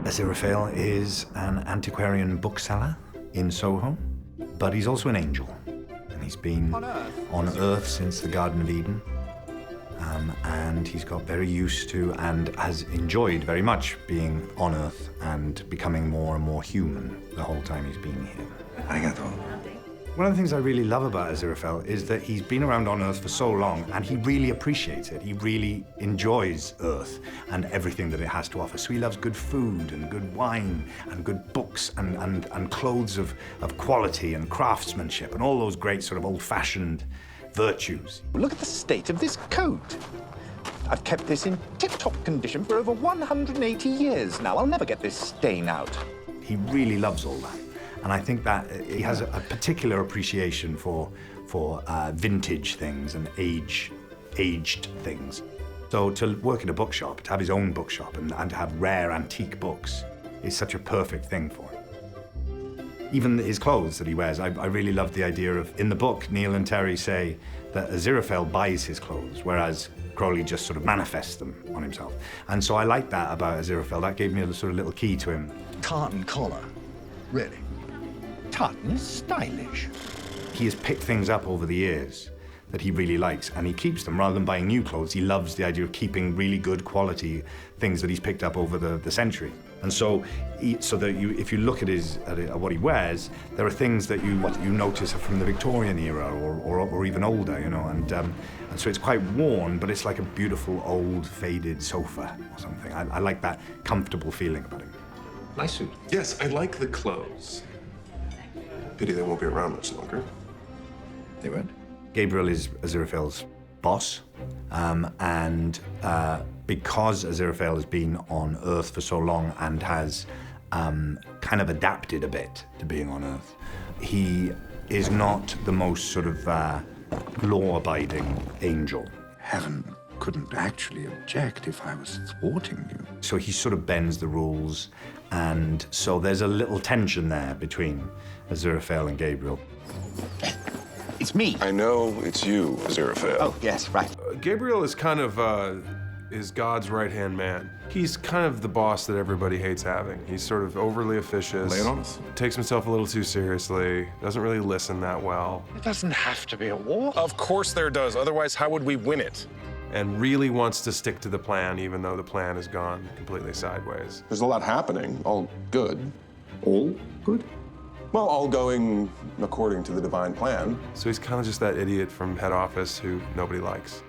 Aziraphale is an antiquarian bookseller in Soho, but he's also an angel. And he's been on Earth since the Garden of Eden. And he's got very used to and has enjoyed very much being on Earth and becoming more and more human the whole time he's been here. Arigato. One of the things I really love about Aziraphale is that he's been around on Earth for so long and he really appreciates it. He really enjoys Earth and everything that it has to offer. So he loves good food and good wine and good books and clothes of quality and craftsmanship and all those great sort of old-fashioned virtues. Look at the state of this coat. I've kept this in tip-top condition for over 180 years now. I'll never get this stain out. He really loves all that. And I think that he has a particular appreciation for vintage things and aged things. So to work in a bookshop, to have his own bookshop and to have rare antique books is such a perfect thing for him. Even his clothes that he wears, I really love the idea of, in the book, Neil and Terry say that Aziraphale buys his clothes, whereas Crawley just sort of manifests them on himself. And so I like that about Aziraphale. That gave me a sort of little key to him. Tartan collar, really? Tartan is stylish. He has picked things up over the years that he really likes, and he keeps them rather than buying new clothes. He loves the idea of keeping really good quality things that he's picked up over the century. And so, if you look at what he wears, there are things that you notice are from the Victorian era or even older, you know. And so it's quite worn, but it's like a beautiful old faded sofa or something. I like that comfortable feeling about him. Nice suit. Yes, I like the clothes. Pity they won't be around much longer. They won't? Gabriel is Aziraphale's boss, and because Aziraphale has been on Earth for so long and has kind of adapted a bit to being on Earth, he is not the most sort of law-abiding angel. Heaven couldn't actually object if I was thwarting you. So he sort of bends the rules, and so there's a little tension there between Aziraphale and Gabriel. It's me. I know it's you, Aziraphale. Oh, yes, right. Gabriel is kind of is God's right-hand man. He's kind of the boss that everybody hates having. He's sort of overly officious. Lay it on us. Takes himself a little too seriously. Doesn't really listen that well. It doesn't have to be a war. Of course there does. Otherwise, how would we win it? And really wants to stick to the plan, even though the plan has gone completely sideways. There's a lot happening. All good. All good? Well, all going according to the divine plan. So he's kind of just that idiot from head office who nobody likes.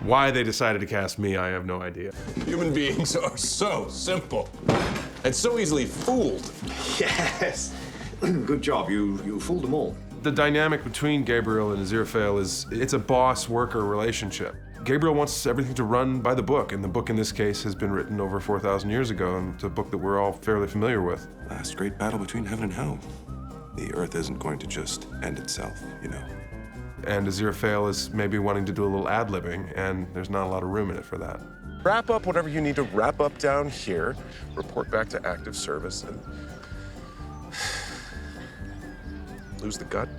Why they decided to cast me, I have no idea. Human beings are so simple and so easily fooled. Yes, good job. You fooled them all. The dynamic between Gabriel and Aziraphale it's a boss-worker relationship. Gabriel wants everything to run by the book, and the book in this case has been written over 4,000 years ago, and it's a book that we're all fairly familiar with. Last great battle between heaven and hell. The earth isn't going to just end itself, you know. And Aziraphale is maybe wanting to do a little ad-libbing, and there's not a lot of room in it for that. Wrap up whatever you need to wrap up down here, report back to active service, and lose the gut.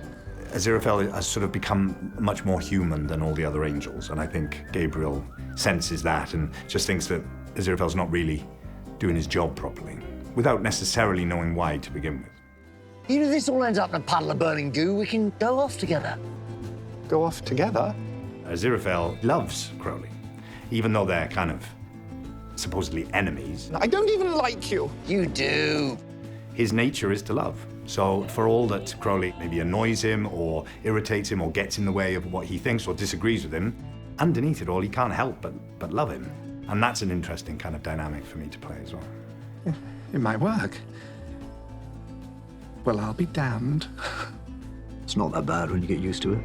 Aziraphale has sort of become much more human than all the other angels, and I think Gabriel senses that and just thinks that Aziraphale's not really doing his job properly, without necessarily knowing why to begin with. Even if this all ends up in a puddle of burning goo, we can go off together. Go off together? Aziraphale loves Crowley, even though they're kind of supposedly enemies. I don't even like you. You do. His nature is to love. So for all that Crawley maybe annoys him or irritates him or gets in the way of what he thinks or disagrees with him, underneath it all, he can't help but love him. And that's an interesting kind of dynamic for me to play as well. It might work. Well, I'll be damned. It's not that bad when you get used to it.